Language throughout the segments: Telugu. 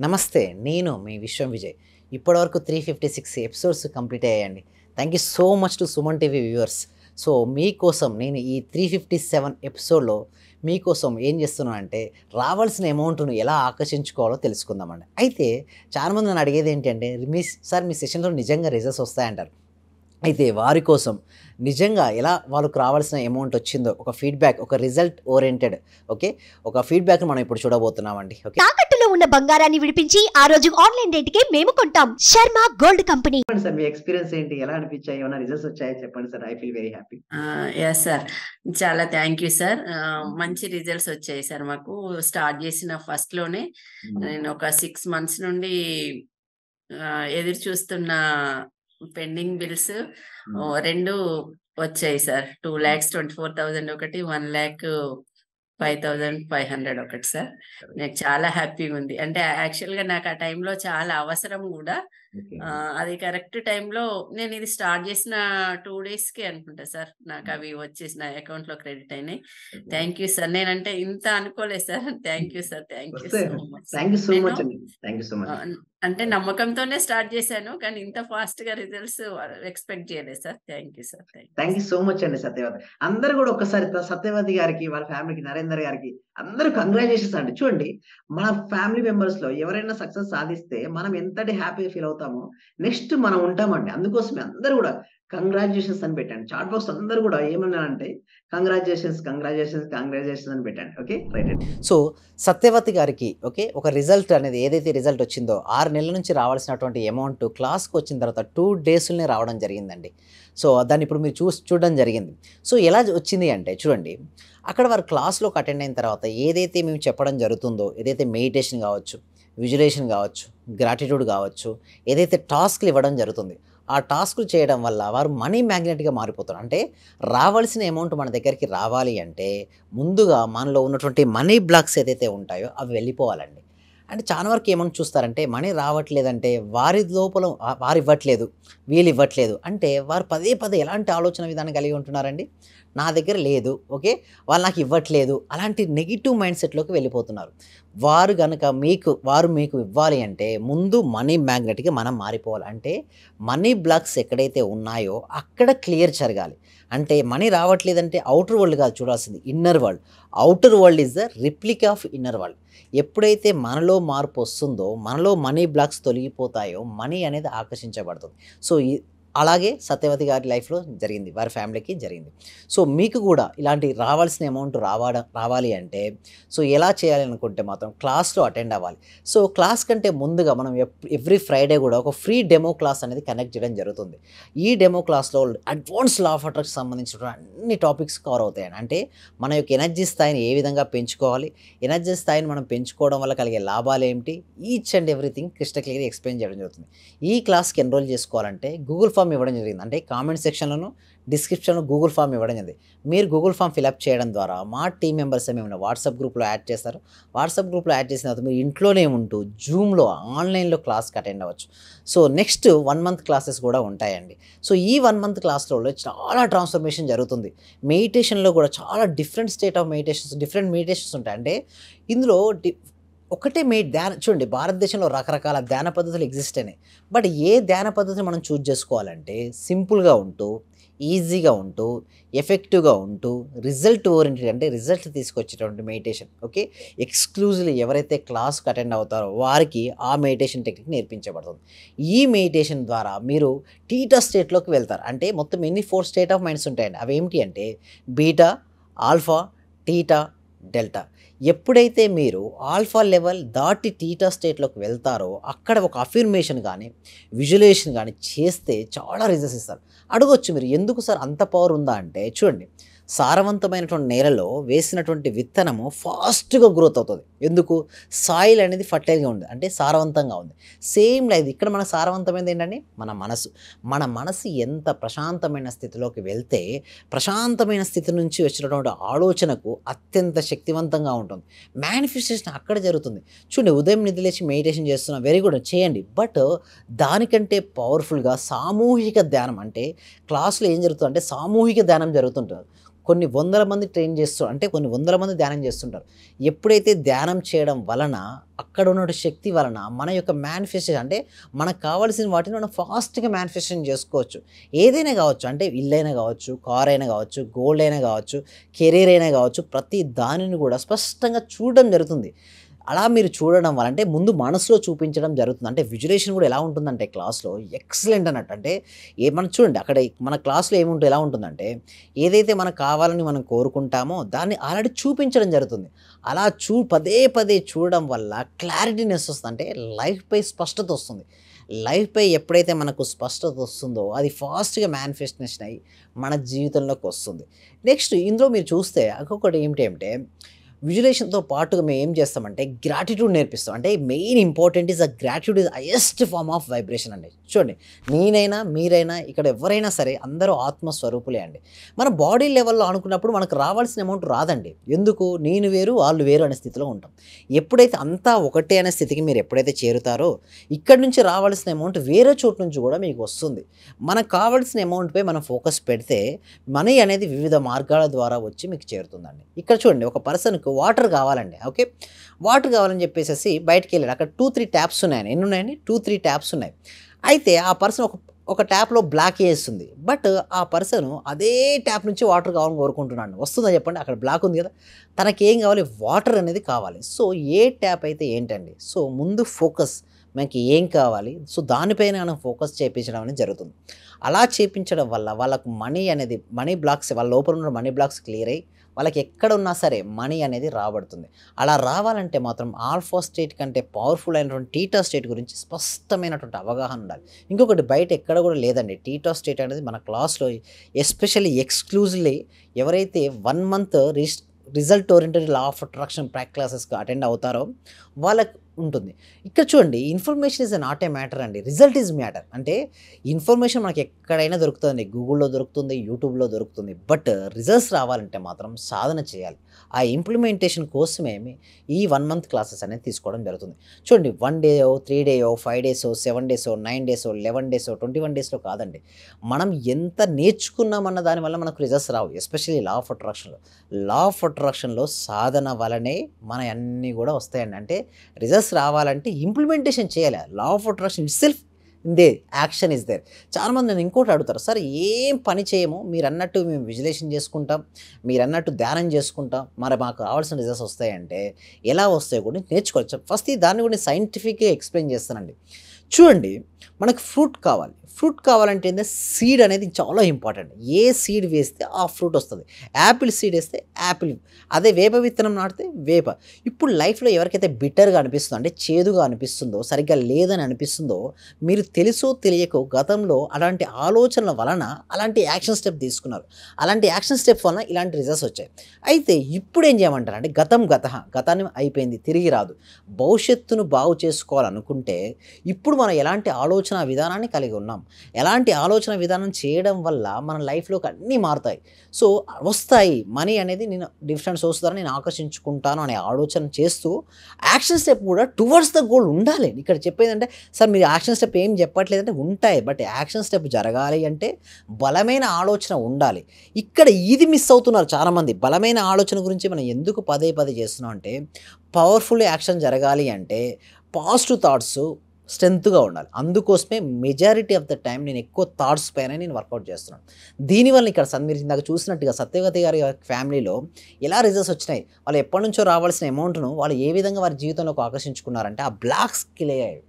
నమస్తే. నేను మీ విశ్వం విజయ్. ఇప్పటివరకు 356 ఎపిసోడ్స్ కంప్లీట్ అయ్యాయండి. Thank you so much to Suman TV viewers. So, మీకోసం నేను ఈ 357 ఎపిసోడ్‌లో మీకోసం ఏం చేస్తున్నానంటే, రావాల్సిన అమౌంట్‌ను ఎలా ఆకర్షించుకోవాలో తెలుసుకుందామండి. అయితే చాలామంది నన్ను అడిగేదేంటంటే, సార్ మీ సెషన్‌లో నిజంగా రిజల్ట్స్ వస్తాయంటారు. అయితే వారి కోసం నిజంగా ఎలా వాళ్ళకి రావాల్సిన అమౌంట్ వచ్చిందో ఒక ఫీడ్‌బ్యాక్, ఒక రిజల్ట్ ఓరియెంటెడ్ ఓకే. ఒక ఫీడ్‌బ్యాక్‌ని మనం ఇప్పుడు చూడబోతున్నామండి. ఓకే. తాకట్టులో ఉన్న బంగారాన్ని విడిపించి ఆ రోజు ఆన్లైన్ రేటుకే మేము కొంటాం. Sharma gold company. చెప్పండి సార్, మీ ఎక్స్‌పీరియన్స్ ఏంటి? ఎలా అనిపించాయి? ఏమన్నా రిజల్ట్స్ వచ్చాయా? చెప్పండి sir. I feel very happy. Yes sir. చాలా థ్యాంక్ యూ సార్. మంచి రిజల్ట్స్ వచ్చాయి సార్ మాకు. స్టార్ట్ చేసిన ఫస్ట్‌లోనే నేను ఒక 6 మంత్స్ నుండి ఎదురు చూస్తున్న పెండింగ్ బిల్స్ 2 వచ్చాయి సార్. 2,24,000 ఒకటి, 1,05,500 ఒకటి సార్. నాకు చాలా హ్యాపీగా ఉంది. అంటే యాక్చువల్‌గా నాకు ఆ టైంలో చాలా అవసరం కూడా. అది కరెక్ట్ టైంలో నేను ఇది స్టార్ట్ చేసిన 2 డేస్‌కే అనుకుంటా సార్. నాకు అవి వచ్చేసి నా అకౌంట్‌లో క్రెడిట్ అయినాయి. Thank you sir. నేనంటే ఇంత అనుకోలేదు sir. Thank you sir. Thank you వస్తే so much sir. Thank you so నేను మచ్ అండి. Thank you so much. అంటే నమ్మకంతోనే స్టార్ట్ చేశాను. కానీ ఇంత ఫాస్ట్‌గా రిజల్ట్స్ ఎక్స్‌పెక్ట్ చేయలేదు సార్. Thank you sir. Thank you so much అండి సత్యవతి. అందరూ కూడా ఒక్కసారి సత్యవతి గారికి, వాళ్ళ ఫ్యామిలీకి, నరేందర్ గారికి అందరూ కంగ్రాచ్యులేషన్స్ అండి. చూడండి, మన ఫ్యామిలీ మెంబర్స్‌లో ఎవరైనా సక్సెస్ సాధిస్తే మనం ఎంతటి హ్యాపీగా ఫీల్ అవుతామో నెక్స్ట్ మనం ఉంటామండి. అందుకోసమే అందరూ కూడా కంగ్రాచ్యులేషన్స్ అని పెట్టండి. చాట్ బాక్స్ అందరూ కూడా ఏమన్నారంటే కంగ్రాచ్యులేషన్స్, కంగ్రాచ్యులేషన్స్, కంగ్రాచ్యులేషన్స్ అని పెట్టండి. ఓకే, రైట్ అండి. సో, సత్యవతి గారికి ఓకే. ఒక రిజల్ట్ అనేది ఏదైతే రిజల్ట్ వచ్చిందో 6 నెలల నుంచి రావాల్సినటువంటి అమౌంట్ క్లాస్‌కి వచ్చిన తర్వాత 2 డేస్‌లోనే రావడం జరిగిందండి. సో, దాన్ని ఇప్పుడు మీరు చూడడం జరిగింది. సో, ఎలా వచ్చింది అంటే చూడండి, అక్కడ వారు క్లాస్‌లోకి అటెండ్ అయిన తర్వాత ఏదైతే మేము చెప్పడం జరుగుతుందో, ఏదైతే మెడిటేషన్ కావచ్చు, విజువలైజేషన్ కావచ్చు, గ్రాటిట్యూడ్ కావచ్చు, ఏదైతే టాస్క్‌లు ఇవ్వడం జరుగుతుంది. ఆ టాస్క్‌లు చేయడం వల్ల వారు మనీ మ్యాగ్నెట్‌గా మారిపోతారు. అంటే రావాల్సిన అమౌంట్ మన దగ్గరికి రావాలి అంటే ముందుగా మనలో ఉన్నటువంటి మనీ బ్లాక్స్ ఏదైతే ఉంటాయో అవి వెళ్ళిపోవాలండి. అంటే చాలా వరకు ఏమని చూస్తారంటే మనీ రావట్లేదంటే వారి లోపల వారు ఇవ్వట్లేదు, వీళ్ళు ఇవ్వట్లేదు అంటే వారు పదే పదే ఎలాంటి ఆలోచన విధానం కలిగి ఉంటున్నారండి. నా దగ్గర లేదు ఓకే, వాళ్ళు నాకు ఇవ్వట్లేదు, అలాంటి నెగిటివ్ మైండ్ సెట్లోకి వెళ్ళిపోతున్నారు. వారు మీకు ఇవ్వాలి అంటే ముందు మనీ మ్యాగ్నెట్‌గా మనం మారిపోవాలి. అంటే మనీ బ్లాక్స్ ఎక్కడైతే ఉన్నాయో అక్కడ క్లియర్ జరగాలి. అంటే మనీ రావట్లేదంటే ఔటర్ వరల్డ్ కాదు చూడాల్సింది, inner world. Outer world is the replica of inner world. ఎప్పుడైతే మనలో మార్పు వస్తుందో, మనలో మనీ బ్లాక్స్ తొలగిపోతాయో మనీ అనేది ఆకర్షించబడుతుంది. సో, అలాగే సత్యవతి గారి లైఫ్‌లో జరిగింది. వారి ఫ్యామిలీకి జరిగింది. సో, మీకు కూడా ఇలాంటి రావాల్సిన అమౌంట్ రావాలి అంటే సో, ఎలా చేయాలి అనుకుంటే మాత్రం క్లాస్‌లో అటెండ్ అవ్వాలి. సో, క్లాస్ కంటే ముందుగా మనం ఎవ్రీ ఫ్రైడే కూడా ఒక ఫ్రీ డెమో క్లాస్ అనేది కండక్ట్ చేయడం జరుగుతుంది. ఈ డెమో క్లాస్‌లో అడ్వాన్స్ లా ఆఫ్ అట్రాక్షన్ సంబంధించిన అన్ని టాపిక్స్ కవర్ అవుతాయండి. అంటే మన యొక్క ఎనర్జీ స్థాయిని ఏ విధంగా పెంచుకోవాలి, ఎనర్జీ స్థాయిని మనం పెంచుకోవడం వల్ల కలిగే లాభాలు ఏమిటి, ఈచ్ అండ్ ఎవ్రీథింగ్ క్రిస్టల్ క్లియర్‌గా ఎక్స్‌ప్లెయిన్ చేయడం జరుగుతుంది. ఈ క్లాస్‌కి ఎన్రోల్ చేసుకోవాలంటే గూగుల్ ఫామ్ ఇవ్వడం జరిగింది. అంటే కామెంట్ సెక్షన్‌లోను, డిస్క్రిప్షన్‌లో గూగుల్ ఫామ్ ఇవ్వడం జరిగింది. మీరు గూగుల్ ఫామ్ ఫిలప్ చేయడం ద్వారా మా టీమ్ మెంబర్స్ ఏమైనా వాట్సాప్ గ్రూప్‌లో యాడ్ చేస్తారు. వాట్సాప్ గ్రూప్‌లో యాడ్ చేసిన తర్వాత మీరు ఇంట్లోనే ఉంటూ జూమ్‌లో ఆన్లైన్‌లో క్లాస్‌కి అటెండ్ అవ్వచ్చు. సో, నెక్స్ట్ 1 మంత్ క్లాసెస్ కూడా ఉంటాయండి. సో, ఈ 1 మంత్ క్లాస్‌లో చాలా ట్రాన్స్‌ఫర్మేషన్ జరుగుతుంది. మెడిటేషన్‌లో కూడా చాలా different state of different meditations ఉంటాయి. అంటే ఇందులో ఒకటే చూడండి, భారతదేశంలో రకరకాల ధ్యాన పద్ధతులు ఎగ్జిస్ట్ అయినాయి. బట్ ఏ ధ్యాన పద్ధతిని మనం చూజ్ చేసుకోవాలంటే సింపుల్‌గా ఉంటూ, ఈజీగా ఉంటూ, ఎఫెక్టివ్‌గా ఉంటూ, రిజల్ట్ ఓరియెంటెడ్ అంటే రిజల్ట్ తీసుకొచ్చేటువంటి మెడిటేషన్ ఓకే. ఎక్స్‌క్లూజివ్‌లీ ఎవరైతే క్లాస్‌కి అటెండ్ అవుతారో వారికి ఆ మెడిటేషన్ టెక్నిక్ నేర్పించబడుతుంది. ఈ మెడిటేషన్ ద్వారా మీరు టీటా స్టేట్‌లోకి వెళ్తారు. అంటే మొత్తం ఎన్ని 4 స్టేట్ ఆఫ్ మైండ్స్ ఉంటాయండి. అవేమిటి అంటే బీటా, ఆల్ఫా, టీటా, డెల్టా. ఎప్పుడైతే మీరు ఆల్ఫా లెవెల్ దాటి టీటా స్టేట్‌లోకి వెళ్తారో అక్కడ ఒక అఫర్మేషన్ గానీ, విజువలైజేషన్ గానీ చేస్తే చాలా రిజల్ట్స్ ఇస్తారు. అడగొచ్చు మీరు, ఎందుకు సార్ అంత పవర్ ఉందా అంటే చూడండి, సారవంతమైనటువంటి నేలలో వేసినటువంటి విత్తనము ఫాస్ట్‌గా గ్రోత్ అవుతుంది. ఎందుకు? సాయిల్ అనేది ఫర్టైల్‌గా ఉంది. అంటే సారవంతంగా ఉంది. సేమ్ లైక్ ఇక్కడ మన సారవంతమైనది ఏంటండి? మన మనసు. మన మనసు ఎంత ప్రశాంతమైన స్థితిలోకి వెళ్తే ప్రశాంతమైన స్థితి నుంచి వచ్చినటువంటి ఆలోచనకు అత్యంత శక్తివంతంగా ఉంటుంది. మేనిఫెస్టేషన్ అక్కడ జరుగుతుంది. చూడండి, ఉదయం నిద్ర లేచి మెడిటేషన్ చేస్తున్నా, వెరీ గుడ్ చేయండి. బట్ దానికంటే పవర్ఫుల్‌గా సామూహిక ధ్యానం, అంటే క్లాస్‌లో ఏం జరుగుతుందంటే సామూహిక ధ్యానం జరుగుతుంటుంది. కొన్ని వందల మంది ట్రైన్ చేస్తూ అంటే కొన్ని వందల మంది ధ్యానం చేస్తుంటారు. ఎప్పుడైతే ధ్యానం చేయడం వలన అక్కడ ఉన్న శక్తి వలన మన యొక్క మేనిఫెస్టేషన్ అంటే మనకు కావాల్సిన వాటిని మనం ఫాస్ట్‌గా మేనిఫెస్టేషన్ చేసుకోవచ్చు. ఏదైనా కావచ్చు అంటే ఇల్లైనా కావచ్చు, కార్ అయినా కావచ్చు, గోల్డ్ అయినా కావచ్చు, కెరీర్ అయినా కావచ్చు, ప్రతి దానిని కూడా స్పష్టంగా చూడడం జరుగుతుంది. అలా మీరు చూడడం వల్ల అంటే ముందు మనసులో చూపించడం జరుగుతుంది. అంటే విజువలైజేషన్ కూడా ఎలా ఉంటుందంటే క్లాస్‌లో ఎక్సలెంట్ అన్నట్టు. అంటే మనం చూడండి అక్కడ మన క్లాస్‌లో ఎలా ఉంటుందంటే ఏదైతే మనకు కావాలని మనం కోరుకుంటామో దాన్ని ఆల్రెడీ చూపించడం జరుగుతుంది. అలా పదే పదే చూడడం వల్ల క్లారిటీనెస్ వస్తుంది. అంటే లైఫ్‌పై స్పష్టత వస్తుంది. లైఫ్‌పై ఎప్పుడైతే మనకు స్పష్టత వస్తుందో అది ఫాస్ట్‌గా మేనిఫెస్టేషన్ అయ్యి మన జీవితంలోకి వస్తుంది. నెక్స్ట్ ఇందులో మీరు చూస్తే ఇంకొకటి ఏమిటంటే విజువలైజేషన్‌తో పాటుగా మేము ఏం చేస్తామంటే గ్రాటిట్యూడ్ నేర్పిస్తాం. అంటే main important is gratitude is highest form of vibration అండి. చూడండి నేనైనా, మీరైనా, ఇక్కడ ఎవరైనా సరే అందరూ ఆత్మస్వరూపులే అండి. మన బాడీ లెవెల్‌లో అనుకున్నప్పుడు మనకు రావాల్సిన అమౌంట్ రాదండి. ఎందుకు? నేను వేరు, వాళ్ళు వేరు అనే స్థితిలో ఉంటాం. ఎప్పుడైతే అంతా ఒకటే అనే స్థితికి మీరు ఎప్పుడైతే చేరుతారో ఇక్కడి నుంచి రావాల్సిన అమౌంట్ వేరే చోటు నుంచి కూడా మీకు వస్తుంది. మనకు కావాల్సిన అమౌంట్‌పై మనం ఫోకస్ పెడితే మనీ అనేది వివిధ మార్గాల ద్వారా వచ్చి మీకు చేరుతుందండి. ఇక్కడ చూడండి ఒక పర్సన్‌కు వాటర్ కావాలండి. ఓకే. వాటర్ కావాలని చెప్పేసేసి బయటికెళ్ళాడు. అక్కడ 2, 3 ట్యాప్స్ ఉన్నాయండి. ఎన్ని ఉన్నాయండి? 2, 3 ట్యాప్స్ ఉన్నాయి. అయితే ఆ పర్సన్ ఒక ట్యాప్‌లో బ్లాక్ చేస్తుంది. బట్ ఆ పర్సన్ అదే ట్యాప్ నుంచి వాటర్ కావాలని కోరుకుంటున్నాడు. వస్తుందా చెప్పండి? అక్కడ బ్లాక్ ఉంది కదా! తనకేం కావాలి? వాటర్ అనేది కావాలి. సో ఏ ట్యాప్ అయితే ఏంటండి? సో ముందు ఫోకస్ మనకి ఏం కావాలి? సో దానిపైన మనం ఫోకస్ చేపించడం అనేది జరుగుతుంది. అలా చేపించడం వల్ల వాళ్ళకు మనీ బ్లాక్స్ వాళ్ళ లోపల ఉన్న మనీ బ్లాక్స్ క్లియర్ అయ్యి వాళ్ళకి ఎక్కడ ఉన్నా సరే మనీ అనేది రాబడుతుంది. అలా రావాలంటే మాత్రం ఆల్ఫా స్టేట్ కంటే పవర్ఫుల్ అయినటువంటి టీటా స్టేట్ గురించి స్పష్టమైనటువంటి అవగాహన ఉండాలి. ఇంకొకటి బయట ఎక్కడ కూడా లేదండి. టీటా స్టేట్ అనేది మన క్లాస్‌లో ఎస్పెషల్లీ ఎక్స్‌క్లూజివ్‌లీ ఎవరైతే 1 month result oriented law of attraction practice క్లాసెస్‌కి అటెండ్ అవుతారో వాళ్ళకి ఉంటుంది. ఇక్కడ చూడండి information is not a matter అండి. Result is matter. అంటే ఇన్ఫర్మేషన్ మనకి ఎక్కడైనా దొరుకుతుందండి. గూగుల్‌లో దొరుకుతుంది, యూట్యూబ్‌లో దొరుకుతుంది. బట్ రిజల్ట్స్ రావాలంటే మాత్రం సాధన చేయాలి. ఆ ఇంప్లిమెంటేషన్ కోసమే ఈ 1 మంత్ క్లాసెస్ అనేది తీసుకోవడం జరుగుతుంది. చూడండి 1 డేయో, 3 డేయో, 5 డేసో, 7 డేసో, 9 డేసో, 11 డేసో, 21 డేస్‌లో కాదండి. మనం ఎంత నేర్చుకున్నామన్న దాని వల్ల మనకు రిజల్ట్స్ రావు. ఎస్పెషల్లీ లా ఆఫ్ అట్రాక్షన్‌లో. లా ఆఫ్ అట్రాక్షన్‌లో సాధన వలనే మనయన్నీ కూడా వస్తాయండి. అంటే రిజల్ట్స్ రావాలంటే ఇంప్లిమెంటేషన్ చేయాలి. Law of attraction itself action is there. చాలామంది నన్ను ఇంకోటి అడుగుతారు, సార్ ఏం పని చేయము, మీరన్నట్టు మేము విజువలైజేషన్ చేసుకుంటాం, మీరన్నట్టు ధ్యానం చేసుకుంటాం, మరి మాకు కావాల్సిన రిజల్ట్స్ వస్తాయంటే ఎలా వస్తాయో కూడా నేర్చుకోవచ్చు. ఫస్ట్ దాన్ని కూడా సైంటిఫిక్గా ఎక్స్ప్లెయిన్ చేస్తానండి. చూడండి మనకు ఫ్రూట్ కావాలంటే ఏంటంటే సీడ్ అనేది చాలా ఇంపార్టెంట్. ఏ సీడ్ వేస్తే ఆ ఫ్రూట్ వస్తుంది. యాపిల్ సీడ్ వేస్తే యాపిల్, అదే వేప విత్తనం నాటితే వేప. ఇప్పుడు లైఫ్లో ఎవరికైతే బిట్టర్గా అనిపిస్తుందో అంటే చేదుగా అనిపిస్తుందో, సరిగ్గా లేదని అనిపిస్తుందో, మీరు తెలుసో తెలియకో గతంలో అలాంటి ఆలోచనల వలన అలాంటి యాక్షన్ స్టెప్ తీసుకున్నారు. అలాంటి యాక్షన్ స్టెప్ వలన ఇలాంటి రిజల్ట్స్ వచ్చాయి. అయితే ఇప్పుడు ఏం చేయమంటారు అంటే గతాన్ని అయిపోయింది, తిరిగి రాదు. భవిష్యత్తును బాగు చేసుకోవాలనుకుంటే ఇప్పుడు మనం ఎలాంటి ఆలోచన విధానాన్ని కలిగి ఉన్నాం, ఎలాంటి ఆలోచన విధానం చేయడం వల్ల మన లైఫ్లోకి అన్నీ మారుతాయి. సో వస్తాయి మనీ అనేది నేను డిఫరెంట్ సోర్స్ ద్వారా నేను ఆకర్షించుకుంటాను అనే ఆలోచన చేస్తూ యాక్షన్ స్టెప్ కూడా టువర్డ్స్ ద గోల్ ఉండాలి. ఇక్కడ చెప్పేది అంటే సార్ మీరు యాక్షన్ స్టెప్ ఏం చెప్పట్లేదంటే ఉంటాయి, బట్ యాక్షన్ స్టెప్ జరగాలి అంటే బలమైన ఆలోచన ఉండాలి. ఇక్కడ ఇది మిస్ అవుతున్నారు చాలామంది. బలమైన ఆలోచన గురించి మనం ఎందుకు పదే చేస్తున్నాం అంటే పవర్ఫుల్ యాక్షన్ జరగాలి అంటే పాజిటివ్ థాట్స్ స్ట్రెంత్గా ఉండాలి. అందుకోసమే మెజారిటీ ఆఫ్ ద టైం నేను ఎక్కువ థాట్స్ పైన నేను వర్కౌట్ చేస్తున్నాను. దీనివల్ల ఇక్కడ మీరు ఇందాక చూసినట్టుగా సత్యవతి గారి ఫ్యామిలీలో ఎలా రిజల్ట్స్ వచ్చినాయి, వాళ్ళు ఎప్పటి నుంచో రావాల్సిన అమౌంట్ను వాళ్ళు ఏ విధంగా వారి జీవితంలోకి ఆకర్షించుకున్నారంటే ఆ బ్లాక్స్ క్లియర్ అయ్యాయి.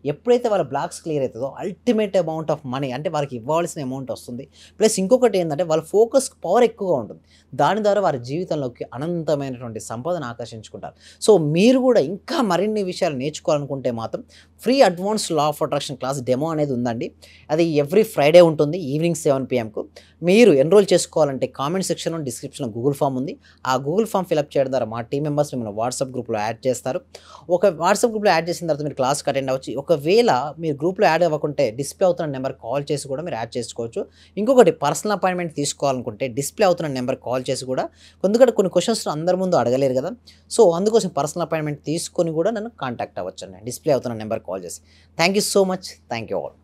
ఎప్పుడైతే వాళ్ళ బ్లాక్స్ క్లియర్ అవుతుందో అల్టిమేట్ అమౌంట్ ఆఫ్ మనీ అంటే వారికి ఇవ్వాల్సిన అమౌంట్ వస్తుంది. ప్లస్ ఇంకొకటి ఏంటంటే వాళ్ళ ఫోకస్ పవర్ ఎక్కువగా ఉంటుంది. దాని ద్వారా వారి జీవితంలోకి అనంతమైనటువంటి సంపదను ఆకర్షించుకుంటారు. సో మీరు కూడా ఇంకా మరిన్ని విషయాలు నేర్చుకోవాలనుకుంటే మాత్రం free advance law of attraction class demo అనేది ఉందండి. అది ఎవ్రీ ఫ్రైడే ఉంటుంది ఈవినింగ్ 7 PM. మీరు ఎన్రోల్ చేసుకోవాలంటే కామెంట్ సెక్షన్లో డిస్క్రిప్షన్లో గూగుల్ ఫామ్ ఉంది. ఆ గూగుల్ ఫామ్ ఫిలప్ చేయడం ద్వారా మా టీం మెంబర్స్ మిమ్మల్ని వాట్సాప్ గ్రూప్లో యాడ్ చేస్తారు. ఒక వాట్సాప్ గ్రూప్లో యాడ్ చేసిన తర్వాత మీరు క్లాస్కి అటెండ్ అవ్వచ్చు. ఒకవేళ మీరు గ్రూప్లో యాడ్ అవ్వకుంటే డిస్ప్లే అవుతున్న నెంబర్ కాల్ చేసి కూడా మీరు యాడ్ చేసుకోవచ్చు. ఇంకొకటి పర్సనల్ అపాయింట్మెంట్ తీసుకోవాలనుకుంటే డిస్ప్లే అవుతున్న నెంబర్ కాల్ చేసి కూడా, ఎందుకంటే కొన్ని క్వశ్చన్స్ అందరి ముందు అడగలేరు కదా, సో అందుకోసం పర్సనల్ అపాయింట్మెంట్ తీసుకొని కూడా నన్ను కాంటాక్ట్ అవ్వచ్చు అండి డిస్ప్లే అవుతున్న నెంబర్ కాల్ చేసి. Thank you so much. Thank you all.